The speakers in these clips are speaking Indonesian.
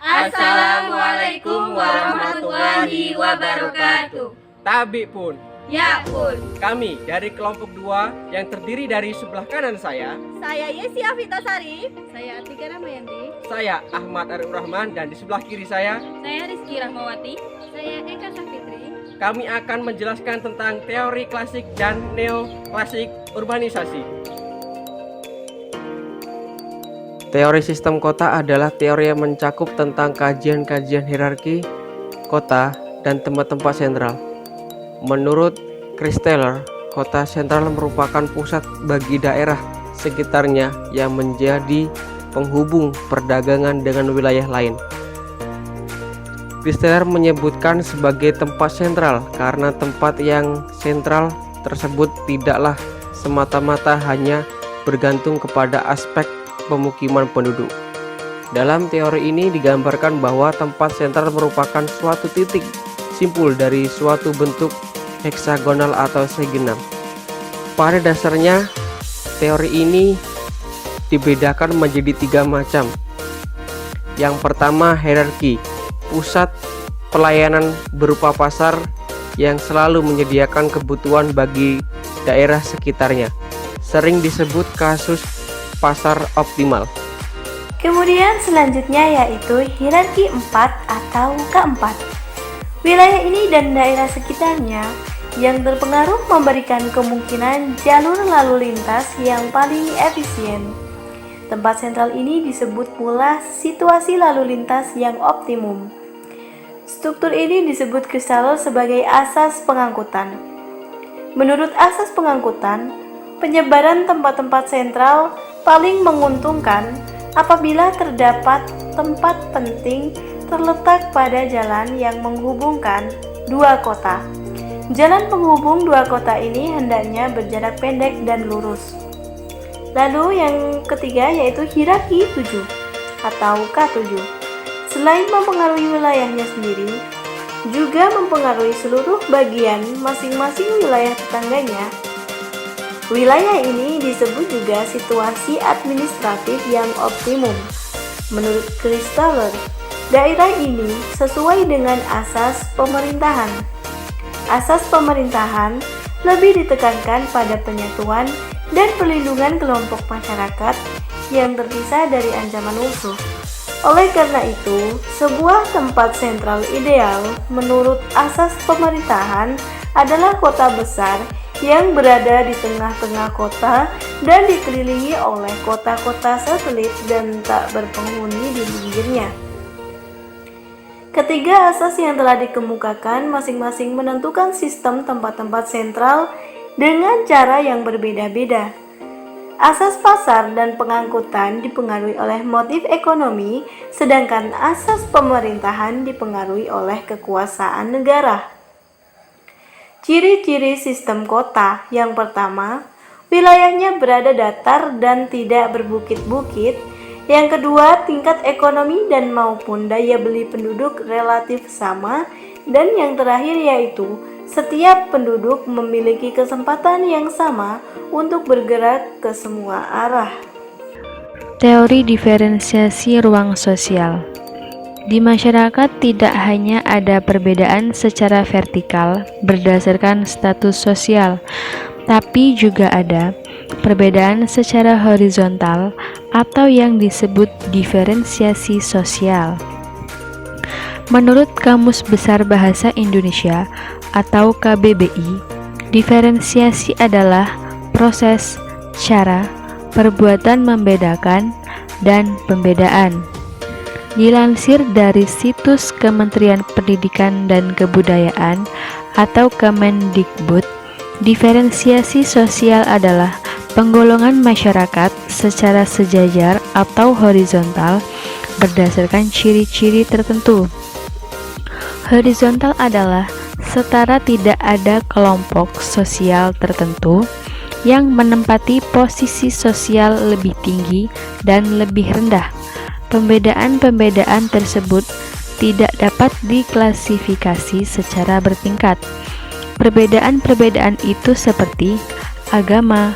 Assalamualaikum warahmatullahi wabarakatuh. Tabi pun. Ya pun. Kami dari kelompok 2 yang terdiri dari sebelah kanan saya Yesi Afitasari. Saya Atika Ramayanti. saya Ahmad Arif Rahman, dan di sebelah kiri saya Saya Rizky Rahmawati. Saya Eka Safitri. kami akan menjelaskan tentang teori klasik dan neoklasik urbanisasi. Teori sistem kota adalah teori yang mencakup tentang kajian-kajian hierarki kota dan tempat-tempat sentral. Menurut Christaller, kota sentral merupakan pusat bagi daerah sekitarnya yang menjadi penghubung perdagangan dengan wilayah lain. Christaller menyebutkan sebagai tempat sentral karena tempat yang sentral tersebut tidaklah semata-mata hanya bergantung kepada aspek pemukiman penduduk. Dalam teori ini digambarkan bahwa tempat sentral merupakan suatu titik simpul dari suatu bentuk heksagonal atau segi 6. Pada dasarnya, teori ini dibedakan menjadi 3 macam. Yang pertama, hierarki, pusat pelayanan berupa pasar yang selalu menyediakan kebutuhan bagi daerah sekitarnya. Sering disebut kasus pasar optimal. Kemudian selanjutnya yaitu hierarki 4 atau keempat. Wilayah ini dan daerah sekitarnya yang terpengaruh memberikan kemungkinan jalur lalu lintas yang paling efisien. Tempat sentral ini disebut pula situasi lalu lintas yang optimum. Struktur ini disebut Christaller sebagai asas pengangkutan. Menurut asas pengangkutan, penyebaran tempat-tempat sentral paling menguntungkan apabila terdapat tempat penting terletak pada jalan yang menghubungkan 2 kota. Jalan penghubung 2 kota ini hendaknya berjarak pendek dan lurus. Lalu yang ketiga yaitu hierarki 7 atau K7. Selain mempengaruhi wilayahnya sendiri, juga mempengaruhi seluruh bagian masing-masing wilayah tetangganya. Wilayah ini disebut juga situasi administratif yang optimum. Menurut Christaller, daerah ini sesuai dengan asas pemerintahan. Asas pemerintahan lebih ditekankan pada penyatuan dan perlindungan kelompok masyarakat yang terpisah dari ancaman musuh. Oleh karena itu, sebuah tempat sentral ideal menurut asas pemerintahan adalah kota besar yang berada di tengah-tengah kota dan dikelilingi oleh kota-kota satelit dan tak berpenghuni di pinggirnya. Ketiga asas yang telah dikemukakan masing-masing menentukan sistem tempat-tempat sentral dengan cara yang berbeda-beda. Asas pasar dan pengangkutan dipengaruhi oleh motif ekonomi, sedangkan asas pemerintahan dipengaruhi oleh kekuasaan negara. Ciri-ciri sistem kota yang pertama, wilayahnya berada datar dan tidak berbukit-bukit. Yang kedua, tingkat ekonomi dan maupun daya beli penduduk relatif sama. Dan yang terakhir yaitu, setiap penduduk memiliki kesempatan yang sama untuk bergerak ke semua arah. Teori diferensiasi ruang sosial. Di masyarakat tidak hanya ada perbedaan secara vertikal berdasarkan status sosial, tapi juga ada perbedaan secara horizontal atau yang disebut diferensiasi sosial. Menurut Kamus Besar Bahasa Indonesia atau KBBI, diferensiasi adalah proses, cara, perbuatan membedakan, dan pembedaan. Dilansir dari situs Kementerian Pendidikan dan Kebudayaan atau Kemendikbud, diferensiasi sosial adalah penggolongan masyarakat secara sejajar atau horizontal berdasarkan ciri-ciri tertentu. Horizontal adalah setara tidak ada kelompok sosial tertentu yang menempati posisi sosial lebih tinggi dan lebih rendah. Pembedaan-pembedaan tersebut tidak dapat diklasifikasi secara bertingkat. Perbedaan-perbedaan itu seperti agama,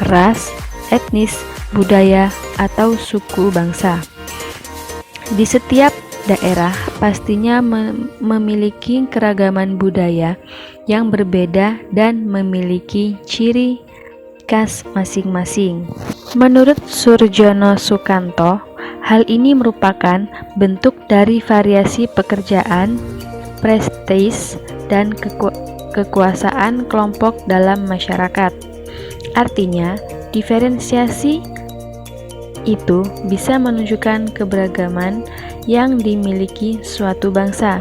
ras, etnis, budaya, atau suku bangsa. Di setiap daerah pastinya memiliki keragaman budaya yang berbeda dan memiliki ciri khas masing-masing. Menurut Surjono Sukanto, hal ini merupakan bentuk dari variasi pekerjaan, prestis, dan kekuasaan kelompok dalam masyarakat. Artinya, diferensiasi itu bisa menunjukkan keberagaman yang dimiliki suatu bangsa.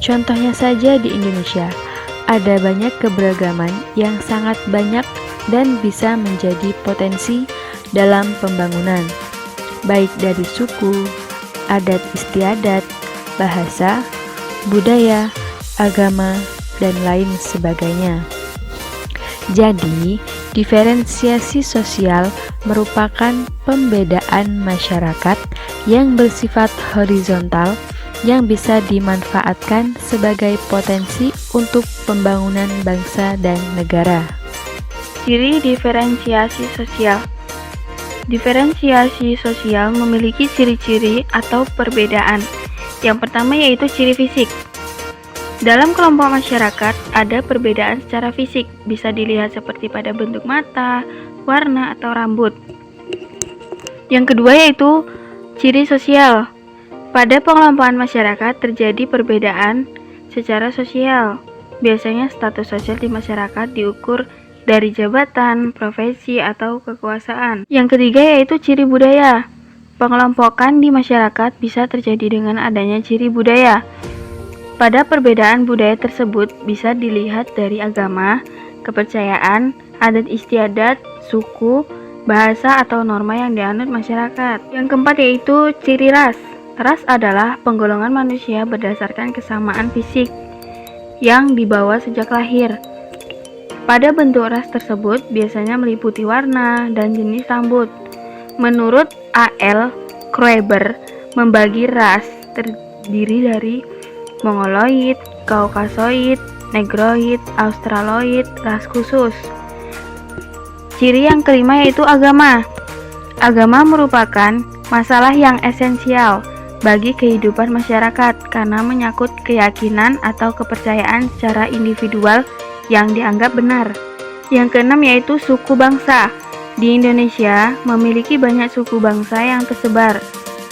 Contohnya saja di Indonesia, ada banyak keberagaman yang sangat banyak dan bisa menjadi potensi dalam pembangunan, baik dari suku, adat istiadat, bahasa, budaya, agama, dan lain sebagainya. Jadi, diferensiasi sosial merupakan pembedaan masyarakat yang bersifat horizontal yang bisa dimanfaatkan sebagai potensi untuk pembangunan bangsa dan negara. Ciri diferensiasi sosial. Diferensiasi sosial memiliki ciri-ciri atau perbedaan. Yang pertama yaitu ciri fisik. Dalam kelompok masyarakat, ada perbedaan secara fisik, bisa dilihat seperti pada bentuk mata, warna, atau rambut. Yang kedua yaitu ciri sosial. Pada pengelompokan masyarakat terjadi perbedaan secara sosial. Biasanya status sosial di masyarakat diukur dari jabatan, profesi, atau kekuasaan. Yang ketiga yaitu ciri budaya. Pengelompokan di masyarakat bisa terjadi dengan adanya ciri budaya. Pada perbedaan budaya tersebut bisa dilihat dari agama, kepercayaan, adat istiadat, suku, bahasa, atau norma yang dianut masyarakat. Yang keempat yaitu ciri ras. Ras adalah penggolongan manusia berdasarkan kesamaan fisik yang dibawa sejak lahir. Pada bentuk ras tersebut biasanya meliputi warna dan jenis rambut. Menurut A.L. Kroeber, membagi ras terdiri dari Mongoloid, Kaukasoid, Negroid, Australoid, ras khusus. Ciri yang kelima yaitu agama. Agama merupakan masalah yang esensial bagi kehidupan masyarakat karena menyangkut keyakinan atau kepercayaan secara individual yang dianggap benar. Yang keenam yaitu suku bangsa. Di Indonesia memiliki banyak suku bangsa yang tersebar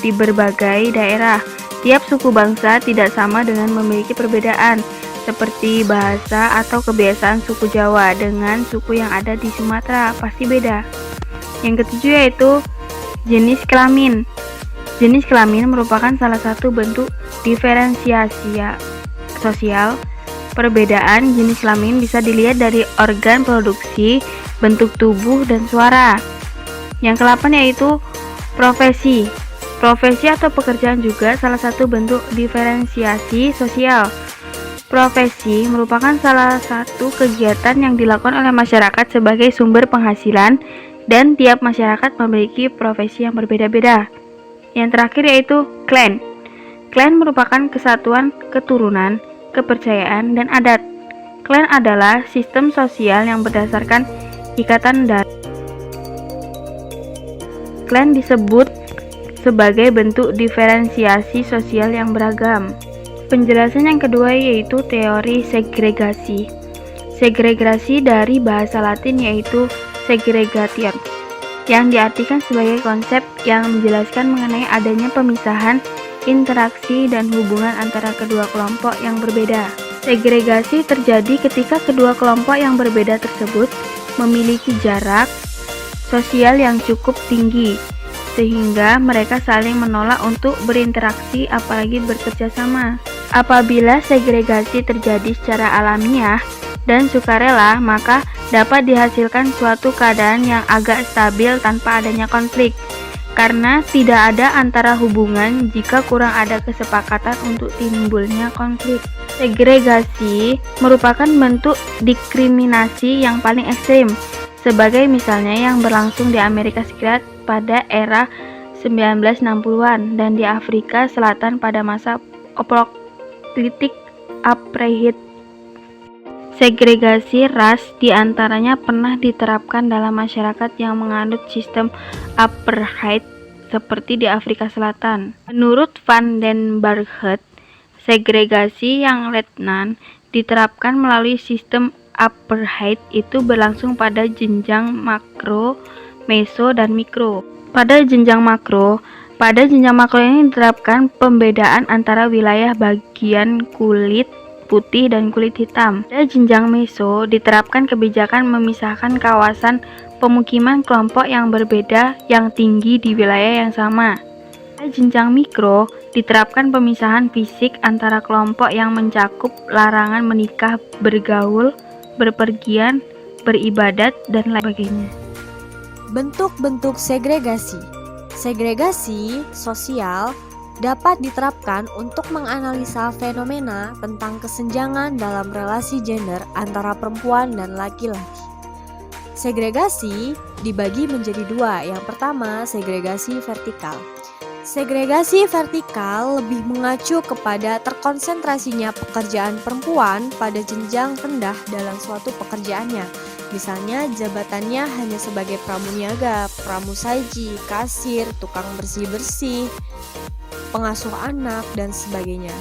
di berbagai daerah. Tiap suku bangsa tidak sama dengan memiliki perbedaan, seperti bahasa atau kebiasaan suku Jawa dengan suku yang ada di Sumatera pasti beda. Yang ketujuh yaitu jenis kelamin. Jenis kelamin merupakan salah satu bentuk diferensiasi sosial. Perbedaan jenis kelamin bisa dilihat dari organ produksi, bentuk tubuh, dan suara. Yang ke-8 yaitu profesi. Profesi atau pekerjaan juga salah satu bentuk diferensiasi sosial. Profesi merupakan salah satu kegiatan yang dilakukan oleh masyarakat sebagai sumber penghasilan dan tiap masyarakat memiliki profesi yang berbeda-beda. Yang terakhir yaitu klan. Klan merupakan kesatuan keturunan, kepercayaan, dan adat. Klan adalah sistem sosial yang berdasarkan ikatan darah. Klan disebut sebagai bentuk diferensiasi sosial yang beragam. Penjelasan yang kedua yaitu teori segregasi. Segregasi dari bahasa Latin yaitu segregation, yang diartikan sebagai konsep yang menjelaskan mengenai adanya pemisahan, interaksi, dan hubungan antara kedua kelompok yang berbeda. Segregasi terjadi ketika kedua kelompok yang berbeda tersebut memiliki jarak sosial yang cukup tinggi, sehingga mereka saling menolak untuk berinteraksi apalagi bekerja sama. Apabila segregasi terjadi secara alamiah dan sukarela, maka dapat dihasilkan suatu keadaan yang agak stabil tanpa adanya konflik, karena tidak ada antara hubungan jika kurang ada kesepakatan untuk timbulnya konflik. Segregasi merupakan bentuk diskriminasi yang paling ekstrim, sebagai misalnya yang berlangsung di Amerika Serikat pada era 1960-an dan di Afrika Selatan pada masa Paleolitik Apartheid. Segregasi ras diantaranya pernah diterapkan dalam masyarakat yang menganut sistem apartheid seperti di Afrika Selatan. Menurut Van den Berghet, segregasi yang letnan diterapkan melalui sistem apartheid itu berlangsung pada jenjang makro, meso, dan mikro. Pada jenjang makro ini diterapkan pembedaan antara wilayah bagian kulit putih dan kulit hitam. Pada jenjang meso diterapkan kebijakan memisahkan kawasan pemukiman kelompok yang berbeda yang tinggi di wilayah yang sama. Pada jenjang mikro diterapkan pemisahan fisik antara kelompok yang mencakup larangan menikah, bergaul, berpergian, beribadat, dan lain sebagainya. Bentuk-bentuk segregasi. Segregasi sosial dapat diterapkan untuk menganalisa fenomena tentang kesenjangan dalam relasi gender antara perempuan dan laki-laki. Segregasi dibagi menjadi dua. Yang pertama, segregasi vertikal. Segregasi vertikal lebih mengacu kepada terkonsentrasinya pekerjaan perempuan pada jenjang rendah dalam suatu pekerjaannya. Misalnya jabatannya hanya sebagai pramuniaga, pramusaji, kasir, tukang bersih-bersih, pengasuh anak, dan sebagainya.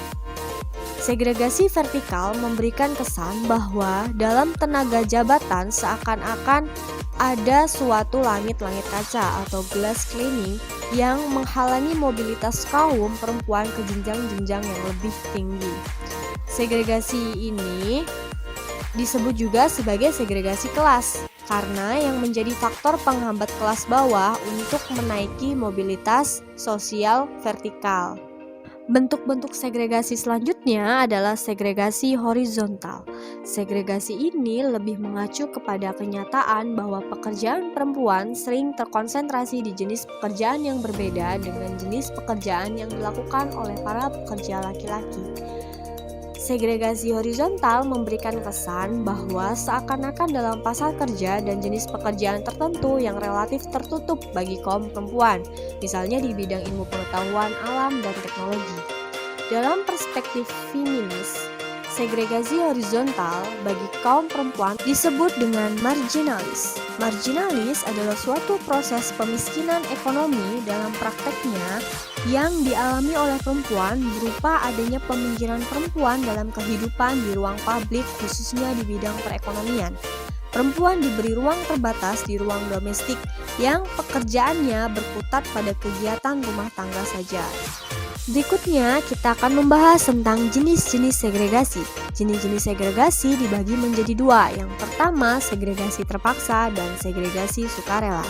Segregasi vertikal memberikan kesan bahwa dalam tenaga jabatan seakan-akan ada suatu langit-langit kaca atau glass cleaning yang menghalangi mobilitas kaum perempuan ke jenjang-jenjang yang lebih tinggi. Segregasi ini disebut juga sebagai segregasi kelas karena yang menjadi faktor penghambat kelas bawah untuk menaiki mobilitas sosial vertikal. Bentuk-bentuk segregasi selanjutnya adalah segregasi horizontal. Segregasi ini lebih mengacu kepada kenyataan bahwa pekerjaan perempuan sering terkonsentrasi di jenis pekerjaan yang berbeda dengan jenis pekerjaan yang dilakukan oleh para pekerja laki-laki. Segregasi horizontal memberikan kesan bahwa seakan-akan dalam pasar kerja dan jenis pekerjaan tertentu yang relatif tertutup bagi kaum perempuan, misalnya di bidang ilmu pengetahuan alam dan teknologi. Dalam perspektif feminis, segregasi horizontal bagi kaum perempuan disebut dengan marginalis. Marginalis adalah suatu proses pemiskinan ekonomi dalam prakteknya yang dialami oleh perempuan berupa adanya peminggiran perempuan dalam kehidupan di ruang publik khususnya di bidang perekonomian. Perempuan diberi ruang terbatas di ruang domestik yang pekerjaannya berkutat pada kegiatan rumah tangga saja. Berikutnya kita akan membahas tentang jenis-jenis segregasi. Jenis-jenis segregasi dibagi menjadi dua. Yang pertama segregasi terpaksa dan segregasi sukarela.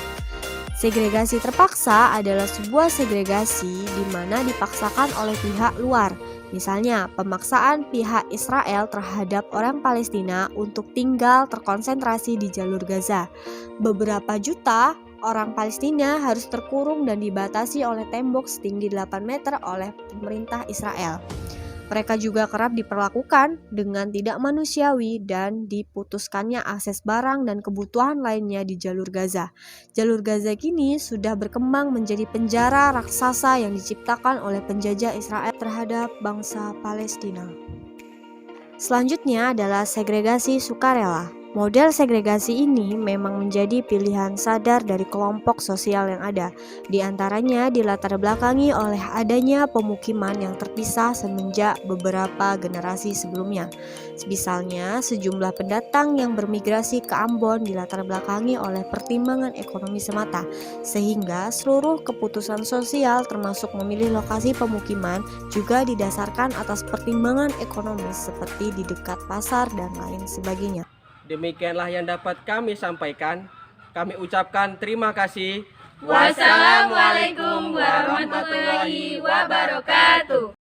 Segregasi terpaksa adalah sebuah segregasi di mana dipaksakan oleh pihak luar. Misalnya, pemaksaan pihak Israel terhadap orang Palestina untuk tinggal terkonsentrasi di jalur Gaza. Beberapa juta orang Palestina harus terkurung dan dibatasi oleh tembok setinggi 8 meter oleh pemerintah Israel. Mereka juga kerap diperlakukan dengan tidak manusiawi dan diputuskannya akses barang dan kebutuhan lainnya di jalur Gaza. Jalur Gaza kini sudah berkembang menjadi penjara raksasa yang diciptakan oleh penjajah Israel terhadap bangsa Palestina. Selanjutnya adalah segregasi sukarela. Model segregasi ini memang menjadi pilihan sadar dari kelompok sosial yang ada. Di antaranya dilatar belakangi oleh adanya pemukiman yang terpisah semenjak beberapa generasi sebelumnya. Misalnya, sejumlah pendatang yang bermigrasi ke Ambon dilatar belakangi oleh pertimbangan ekonomi semata, sehingga seluruh keputusan sosial termasuk memilih lokasi pemukiman juga didasarkan atas pertimbangan ekonomis seperti di dekat pasar dan lain sebagainya. Demikianlah yang dapat kami sampaikan. Kami ucapkan terima kasih. Wassalamualaikum warahmatullahi wabarakatuh.